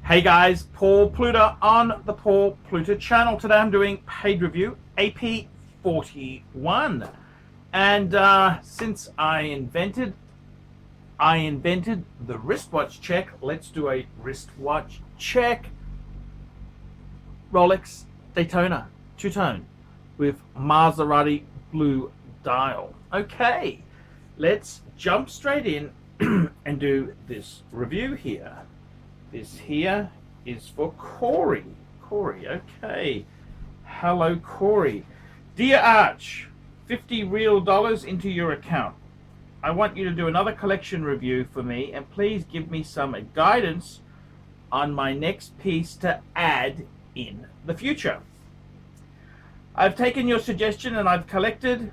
Hey guys, Paul Pluta on the Paul Pluta channel. Today I'm doing paid review AP41, and since I invented the wristwatch check, let's do a wristwatch check. Rolex Daytona two-tone with Maserati blue dial. Okay, let's jump straight in and do this review here. This here is for Corey. Corey, okay. Hello, Corey. Dear Arch, 50 real dollars into your account. I want you to do another collection review for me, and please give me some guidance on my next piece to add in the future. I've taken your suggestion and I've collected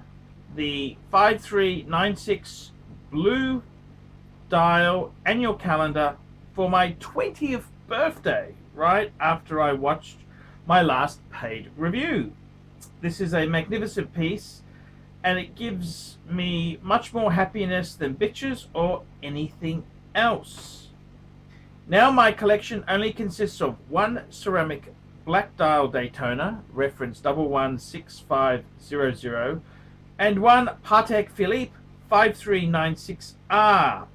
the 5396 blue dial annual calendar for my 20th birthday, right after I watched my last paid review. This is a magnificent piece, and it gives me much more happiness than bitches or anything else. Now my collection only consists of one ceramic black dial Daytona, reference 116500, and one Patek Philippe 5396R.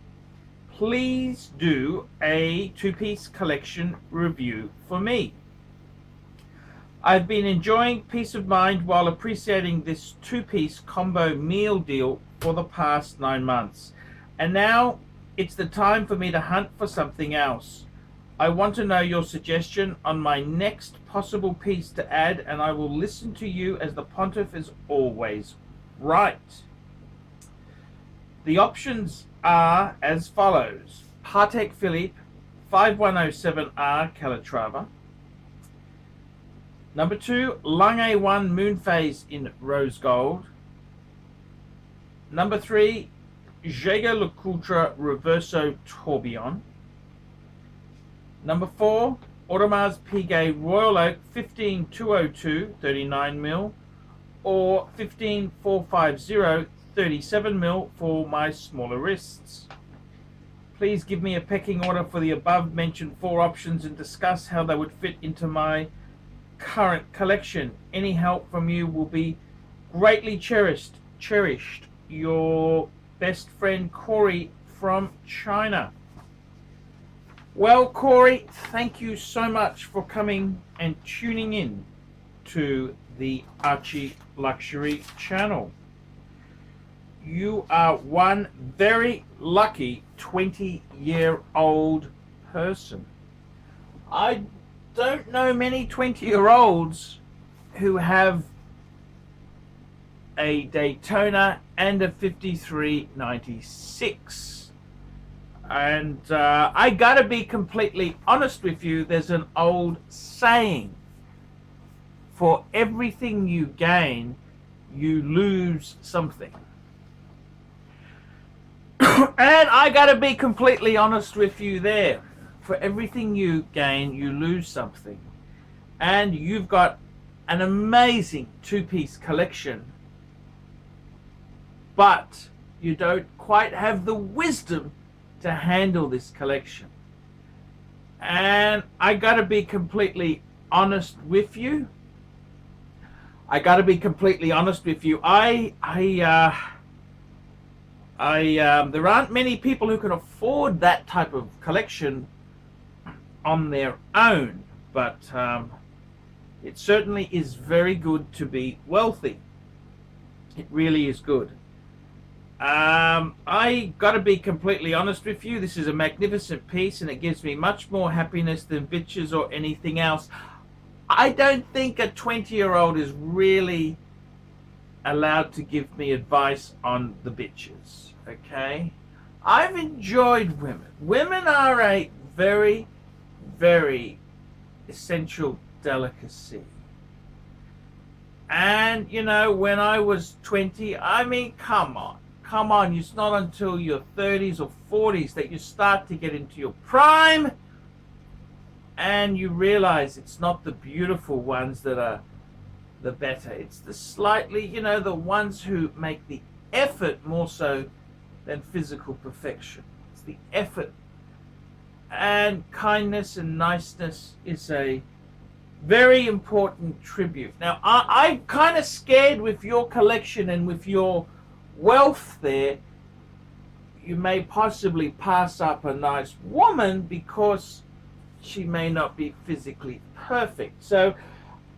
Please do a two-piece collection review for me. I've been enjoying peace of mind while appreciating this two-piece combo meal deal for the past 9 months, and now it's the time for me to hunt for something else. I want to know your suggestion on my next possible piece to add, and I will listen to you as the pontiff is always right. The options are as follows: Patek Philippe 5107R Calatrava. Number 2, Lange 1 Moonphase in rose gold. Number 3, Jaeger-LeCoultre Reverso Tourbillon. Number 4, Audemars Piguet Royal Oak 15202 39mm or 15450 37mm for my smaller wrists. Please give me a pecking order for the above mentioned 4 options and discuss how they would fit into my current collection. Any help from you will be greatly cherished. Your best friend Corey from China. Well, Corey, thank you so much for coming and tuning in to the Archie Luxury channel. You are one very lucky 20-year-old person. I don't know many 20-year-olds who have a Daytona and a 5396. And I gotta be completely honest with you, there's an old saying: for everything you gain, you lose something. And I gotta be completely honest with you there. For everything you gain, you lose something. And you've got an amazing two-piece collection, but you don't quite have the wisdom to handle this collection. And I gotta be completely honest with you. There aren't many people who can afford that type of collection on their own, but it certainly is very good to be wealthy. It really is good. I gotta be completely honest with you, this is a magnificent piece and it gives me much more happiness than bitches or anything else. I don't think a 20-year-old is really allowed to give me advice on the bitches, okay? I've enjoyed women. Women are a very, very essential delicacy. And, you know, when I was 20, I mean, come on, it's not until your 30s or 40s that you start to get into your prime and you realize it's not the beautiful ones that are the better. It's the slightly, you know, the ones who make the effort more so than physical perfection. It's the effort and kindness and niceness is a very important tribute. Now, I'm kind of scared with your collection and with your wealth there. You may possibly pass up a nice woman because she may not be physically perfect. So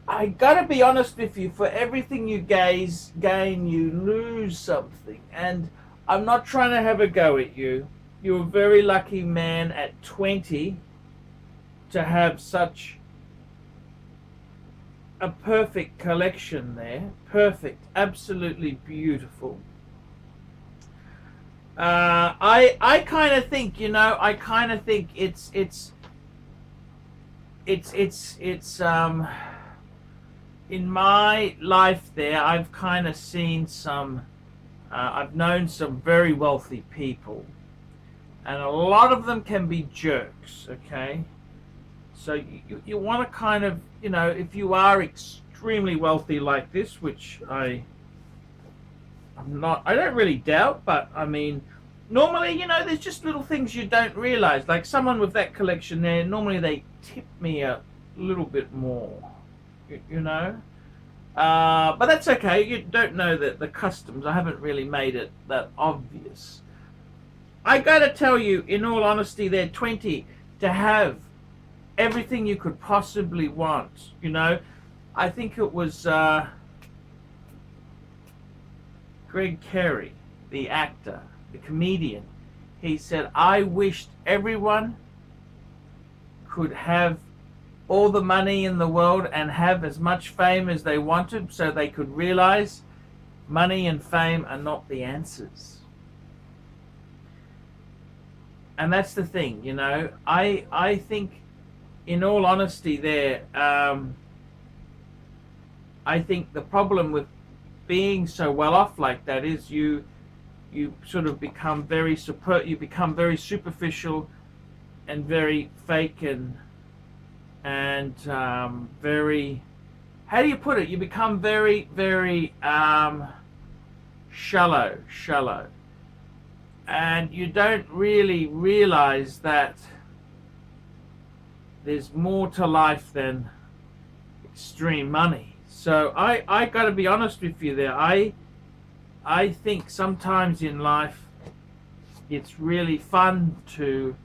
I gotta be honest with you, for everything you gain, you lose something. And I'm not trying to have a go at you. You're a very lucky man at 20 to have such a perfect collection there. Perfect, absolutely beautiful. I kind of think, you know, I kind of think it's in my life there, I've kind of seen some, I've known some very wealthy people, and a lot of them can be jerks, okay? So you want to kind of, you know, if you are extremely wealthy like this, which I'm not, I don't really doubt, but I mean, normally, you know, there's just little things you don't realize. Like someone with that collection there, normally they tip me a little bit more, you know? But that's okay. You don't know that the customs. I haven't really made it that obvious. I gotta tell you, in all honesty, they're 20 to have everything you could possibly want. You know, I think it was Greg Carey, the actor, the comedian. He said, "I wished everyone could have all the money in the world and have as much fame as they wanted, so they could realize money and fame are not the answers." And that's the thing, you know. I think, in all honesty, there, I think the problem with being so well off like that is you sort of become very superficial and very fake and very, how do you put it? You become very shallow, and you don't really realize that there's more to life than extreme money. So I got to be honest with you there. I think sometimes in life it's really fun to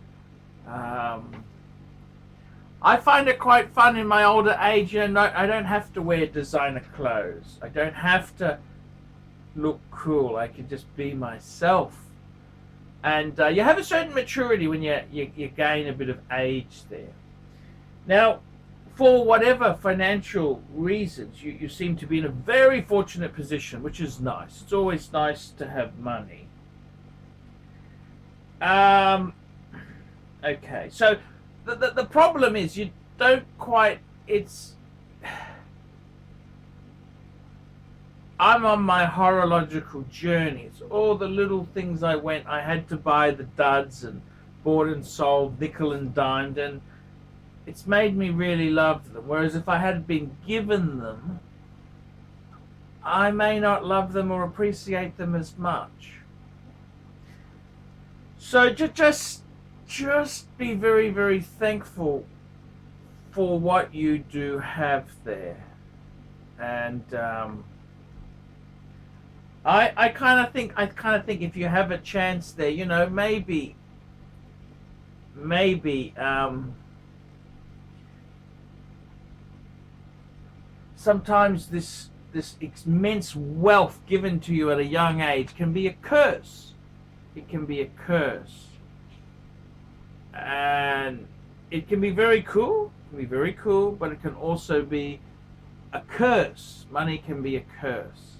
I find it quite fun in my older age. You know, I don't have to wear designer clothes. I don't have to look cool. I can just be myself. And you have a certain maturity when you gain a bit of age there. Now, for whatever financial reasons, you seem to be in a very fortunate position, which is nice. It's always nice to have money. Okay, so the problem is you don't quite, I'm on my horological journey. It's all the little things I had to buy the duds and bought and sold, nickel and dimed, and it's made me really love them. Whereas if I had been given them, I may not love them or appreciate them as much. So just be very, very thankful for what you do have there. And I kind of think if you have a chance there, you know, maybe sometimes this immense wealth given to you at a young age can be a curse. It can be a curse. And it can be very cool. It can be very cool, but it can also be a curse. Money can be a curse.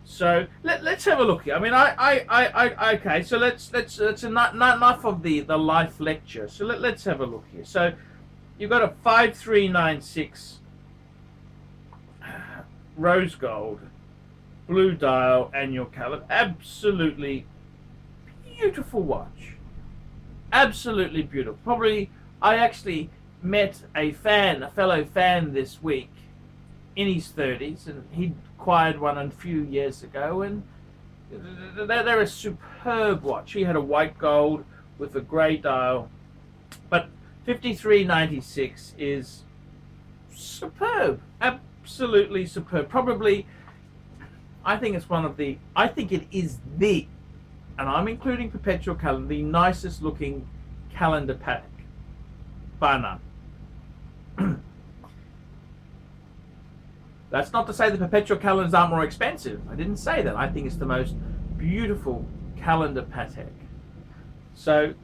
So let's have a look here. I mean, okay. So let's enough of the life lecture. So let's have a look here. So you've got a 5396 rose gold, blue dial, annual calendar. Absolutely beautiful watch. Absolutely beautiful. Probably, I actually met a fellow fan this week in his 30s, and he acquired one a few years ago, and they're a superb watch. He had a white gold with a grey dial, 53.96 is superb, absolutely superb. Probably, I think it's one of the, I think it is the, and I'm including perpetual calendar, the nicest looking calendar Patek, bar none. That's not to say the perpetual calendars aren't more expensive. I didn't say that. I think it's the most beautiful calendar Patek. So,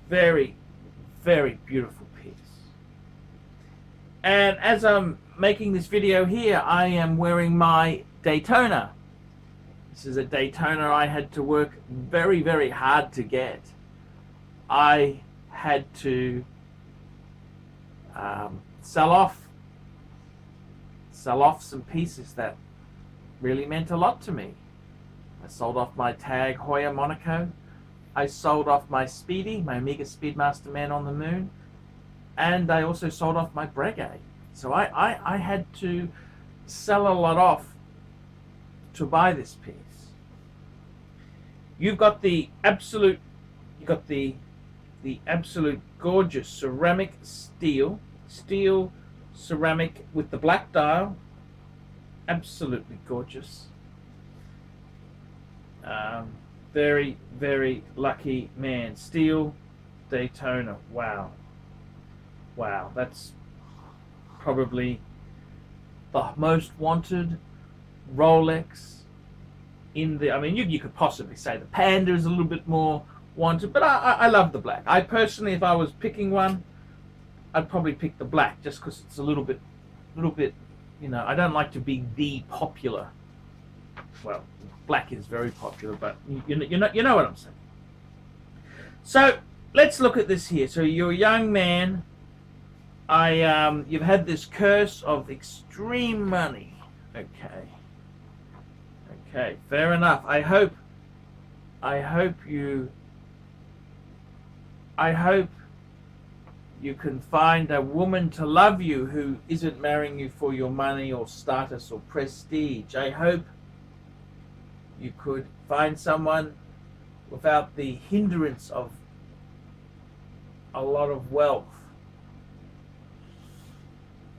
very, very beautiful piece. And as I'm making this video here, I am wearing my Daytona. This is a Daytona I had to work very, very hard to get. I had to sell off some pieces that really meant a lot to me. I sold off my Tag Heuer Monaco. I sold off my Speedy, my Omega Speedmaster Man on the Moon, and I also sold off my Breguet. So I had to sell a lot off to buy this piece. You've got the absolute, the absolute gorgeous ceramic steel ceramic with the black dial, absolutely gorgeous. Very, very lucky man. Steel Daytona. Wow. Wow, that's probably the most wanted Rolex in the, I mean, you could possibly say the Panda is a little bit more wanted, but I love the black. I personally, if I was picking one, I'd probably pick the black just because it's a little bit, you know, I don't like to be the popular. Well, black is very popular, but you know what I'm saying. So let's look at this here. So you're a young man. You've had this curse of extreme money. Okay, fair enough. I hope you can find a woman to love you who isn't marrying you for your money or status or prestige. I hope you could find someone without the hindrance of a lot of wealth.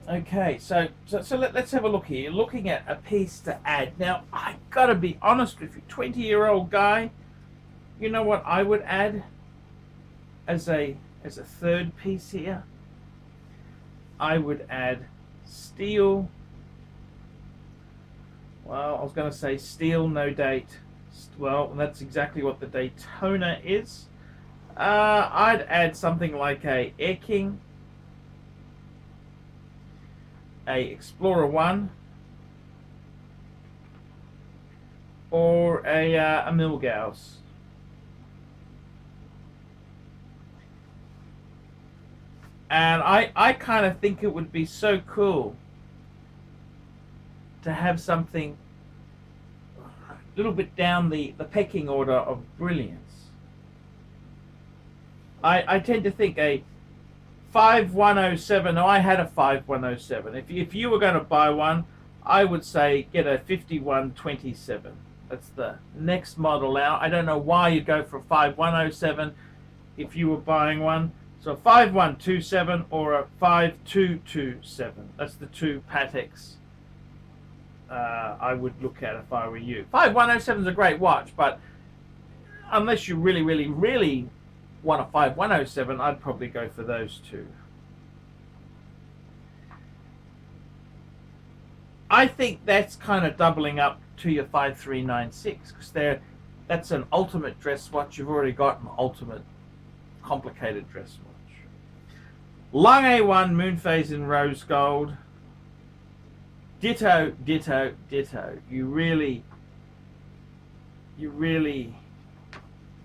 Okay, so let's have a look here. You're looking at a piece to add. Now, I gotta be honest with you, 20-year-old guy, you know what I would add as a third piece here? I would add steel. Well, I was going to say steel, no date. Well, that's exactly what the Daytona is. I'd add something like a Air King, a Explorer 1, or a Milgauss. And I kind of think it would be so cool to have something a little bit down the pecking order of brilliance. I tend to think a 5107, I had a 5107. If you were going to buy one, I would say get a 5127. That's the next model out. I don't know why you'd go for a 5107 if you were buying one. So a 5127 or a 5227. That's the two Pateks I would look at if I were you. 5107 is a great watch, but unless you really, really, really want a 5107, I'd probably go for those two. I think that's kind of doubling up to your 5396 because that's an ultimate dress watch. You've already got an ultimate complicated dress watch. Lang A1 moon phase in rose gold. Ditto, ditto, ditto. You really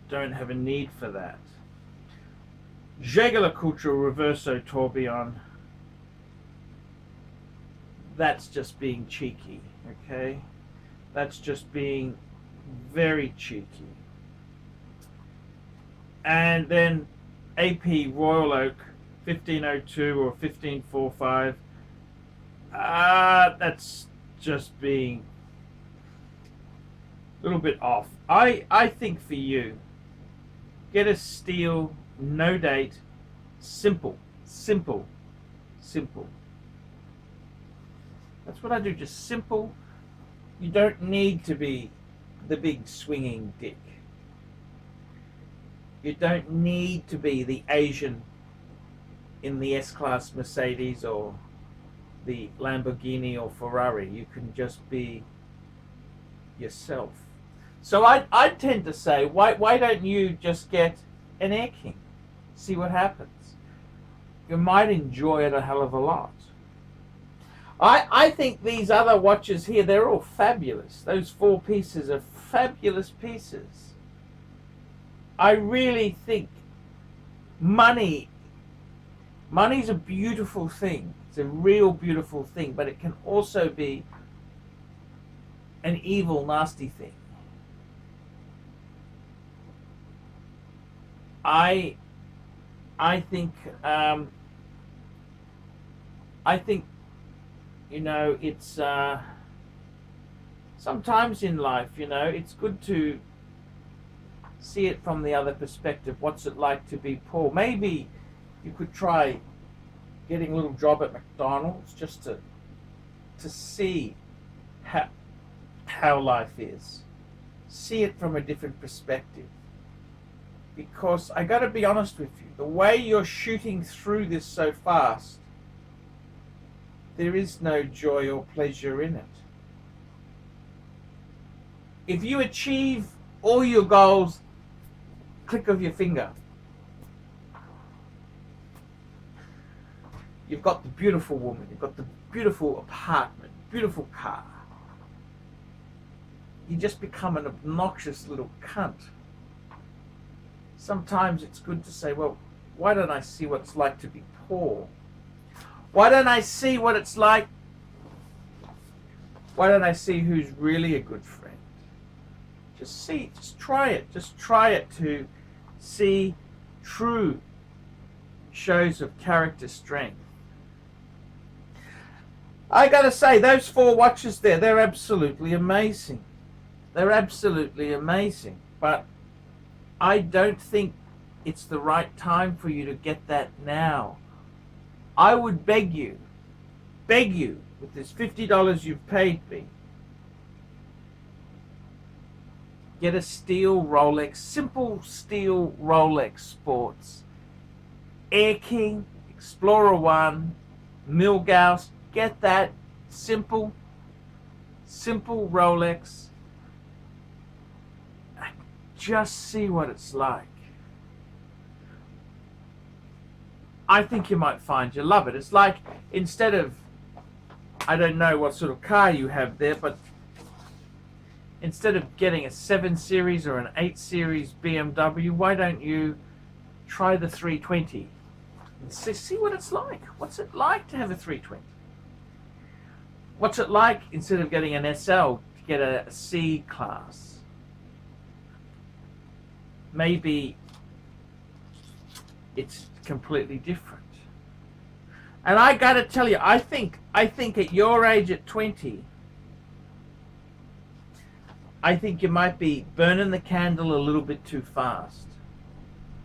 don't have a need for that. Jaeger-LeCoultre Reverso Tourbillon. That's just being cheeky, okay? That's just being very cheeky. And then AP Royal Oak 1502 or 1545. That's just being a little bit off. I think for you, get a steel, no date Simple, simple, simple. That's what I do, just simple. You don't need to be the big swinging dick. You don't need to be the Asian in the S-Class Mercedes or the Lamborghini or Ferrari. You can just be yourself. So I tend to say, why don't you just get an Air King? See what happens. You might enjoy it a hell of a lot. I think these other watches here, they're all fabulous. Those 4 pieces are fabulous pieces. I really think money's a beautiful thing. It's a real beautiful thing, but it can also be an evil, nasty thing. I think you know, it's sometimes in life, you know, it's good to see it from the other perspective. What's it like to be poor? Maybe you could try getting a little job at McDonald's just to see how life is. See it from a different perspective. Because I got to be honest with you, the way you're shooting through this so fast, there is no joy or pleasure in it. If you achieve all your goals, click of your finger. You've got the beautiful woman, you've got the beautiful apartment, beautiful car. You just become an obnoxious little cunt. Sometimes it's good to say, well, why don't I see what it's like to be poor? Why don't I see what it's like? Why don't I see who's really a good friend? Just see, just try it to see true shows of character strength. I gotta say, those 4 watches there, they're absolutely amazing. They're absolutely amazing. But I don't think it's the right time for you to get that now. I would beg you, with this $50 you've paid me, get a steel Rolex, simple steel Rolex Sports. Air King, Explorer 1, Milgauss, get that simple Rolex. And just see what it's like. I think you might find you love it. It's like, instead of, I don't know what sort of car you have there, but instead of getting a 7 Series or an 8 Series BMW, why don't you try the 320 and see what it's like? What's it like to have a 320? What's it like, instead of getting an SL, to get a C class? Maybe it's completely different. And I gotta tell you, I think at your age, at 20, I think you might be burning the candle a little bit too fast.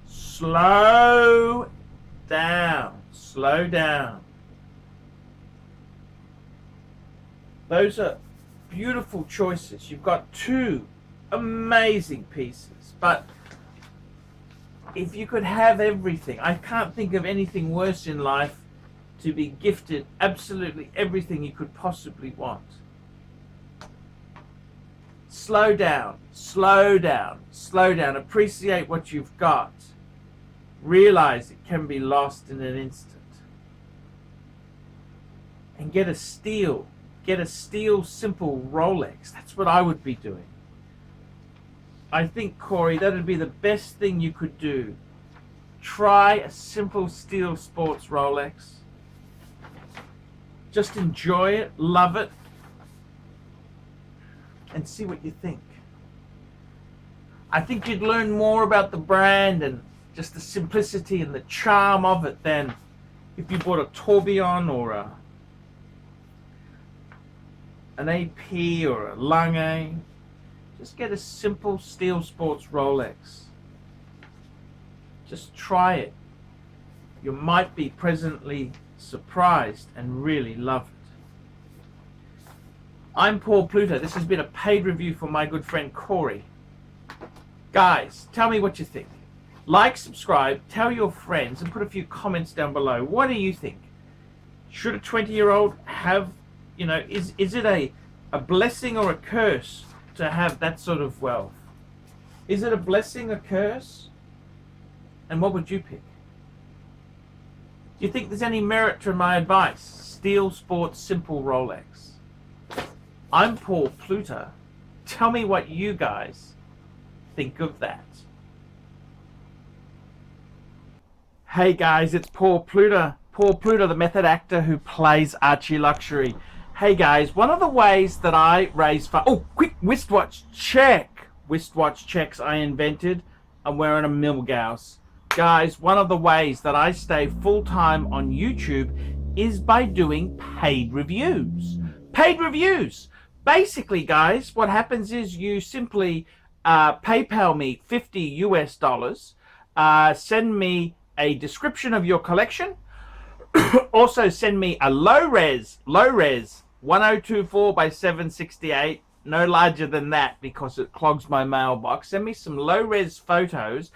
Slow down. Slow down. Those are beautiful choices. You've got 2 amazing pieces. But if you could have everything, I can't think of anything worse in life to be gifted absolutely everything you could possibly want. Slow down, slow down, slow down. Appreciate what you've got. Realize it can be lost in an instant. And get a steel simple Rolex. That's what I would be doing. I think, Corey, that would be the best thing you could do. Try a simple steel sports Rolex. Just enjoy it, love it, and see what you think. I think you'd learn more about the brand and just the simplicity and the charm of it than if you bought a Tourbillon or an AP or a Lange. Just get a simple steel sports Rolex. Just try it. You might be pleasantly surprised and really love it. I'm Paul Pluta. This has been a paid review for my good friend Corey. Guys, tell me what you think. Like, subscribe, tell your friends, and put a few comments down below. What do you think? Should a 20-year-old have, you know, is it a blessing or a curse to have that sort of wealth? Is it a blessing, a curse? And what would you pick? Do you think there's any merit to my advice? Steel Sports Simple Rolex. I'm Paul Pluta. Tell me what you guys think of that. Hey guys, it's Paul Pluta. Paul Pluta, the method actor who plays ArchieLuxury. Hey guys, one of the ways that I raise funds... Oh, quick wristwatch check. Wristwatch checks I invented. I'm wearing a Milgauss. Guys, one of the ways that I stay full-time on YouTube is by doing paid reviews. Paid reviews. Basically, guys, what happens is you simply PayPal me $50 US, send me a description of your collection, also send me a low res 1024 by 768, no larger than that because it clogs my mailbox. Send me some low res photos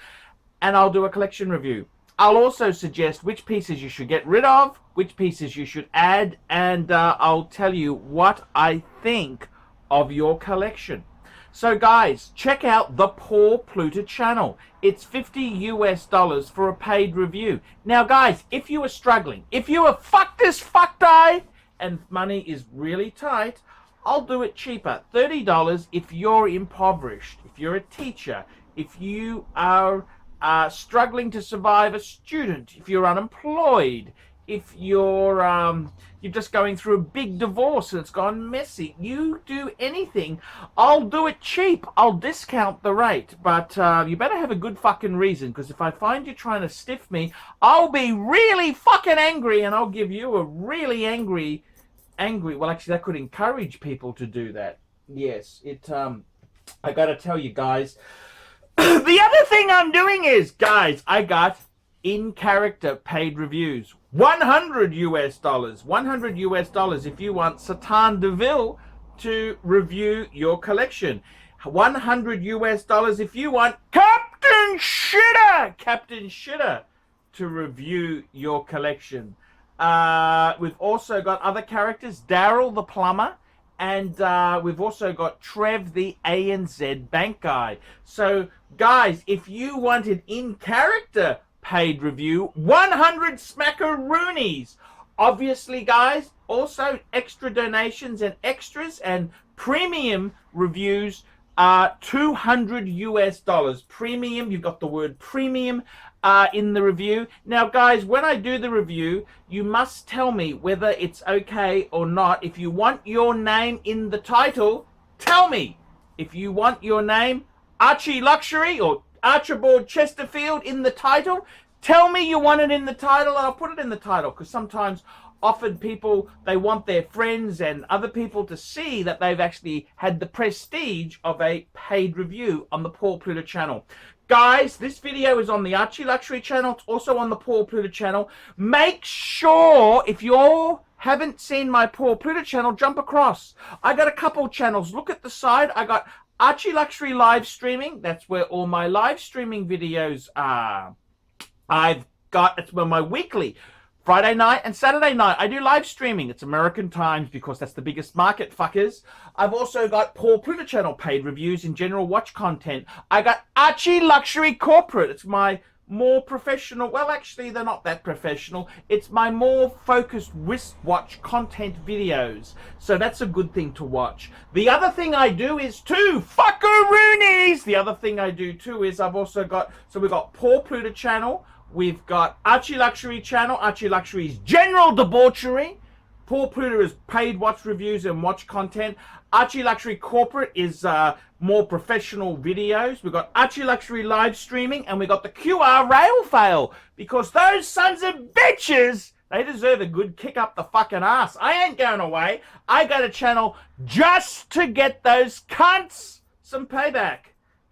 and I'll do a collection review. I'll also suggest which pieces you should get rid of, which pieces you should add, and I'll tell you what I think of your collection. So guys, check out the Paul Pluta channel. It's $50 US for a paid review. Now guys, if you are struggling, if you are fuck this, fuck die, and money is really tight, I'll do it cheaper. $30 if you're impoverished, if you're a teacher, if you are struggling to survive, a student, if you're unemployed, if you're just going through a big divorce and it's gone messy. You do anything, I'll do it cheap. I'll discount the rate, but you better have a good fucking reason, because if I find you trying to stiff me, I'll be really fucking angry, and I'll give you a really angry. Well, actually, that could encourage people to do that. Yes, I gotta tell you guys. The other thing I'm doing is, guys, I got in character paid reviews. $100 US. $100 US if you want Satan DeVille to review your collection. $100 US if you want Captain Shitter to review your collection. We've also got other characters, Daryl the plumber, and we've also got Trev the ANZ bank guy. So guys, if you want an in character paid review, 100 smackaroonies. Obviously guys, also extra donations and extras and premium reviews are $200 US. Premium, you've got the word premium in the review. Now guys, when I do the review, you must tell me whether it's okay or not. If you want your name in the title, tell me. If you want your name ArchieLuxury or Archibald Chesterfield in the title, tell me you want it in the title and I'll put it in the title, because sometimes often people, they want their friends and other people to see that they've actually had the prestige of a paid review on the Paul Pluta channel. Guys, this video is on the ArchieLuxury channel. It's also on the Paul Pluta channel. Make sure, if you all haven't seen my Paul Pluta channel, jump across. I got a couple channels. Look at the side. I got ArchieLuxury live streaming. That's where all my live streaming videos are. It's my weekly Friday night and Saturday night. I do live streaming. It's American times because that's the biggest market, fuckers. I've also got Paul Pluta channel paid reviews and general watch content. I got ArchieLuxury corporate. It's my more professional, well actually they're not that professional, it's my more focused wristwatch content videos, so that's a good thing to watch. The other thing I do is too, fuckaroonies, the other thing I do too is I've also got, so we've got Paul Pluta channel, we've got ArchieLuxury channel, ArchieLuxury's general debauchery, Paul Pluta is paid watch reviews and watch content. ArchieLuxury corporate is more professional videos. We've got ArchieLuxury live streaming, and we got the QR rail fail, because those sons of bitches, they deserve a good kick up the fucking ass. I ain't going away. I got a channel just to get those cunts some payback.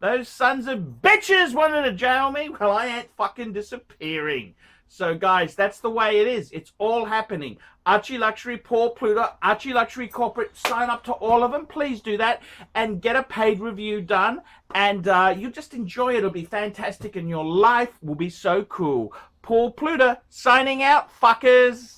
Those sons of bitches wanted to jail me. Well, I ain't fucking disappearing. So, guys, that's the way it is. It's all happening. Archie Luxury, Paul Pluta, Archie Luxury Corporate, sign up to all of them. Please do that and get a paid review done. And you just enjoy it. It'll be fantastic and your life will be so cool. Paul Pluta, signing out, fuckers.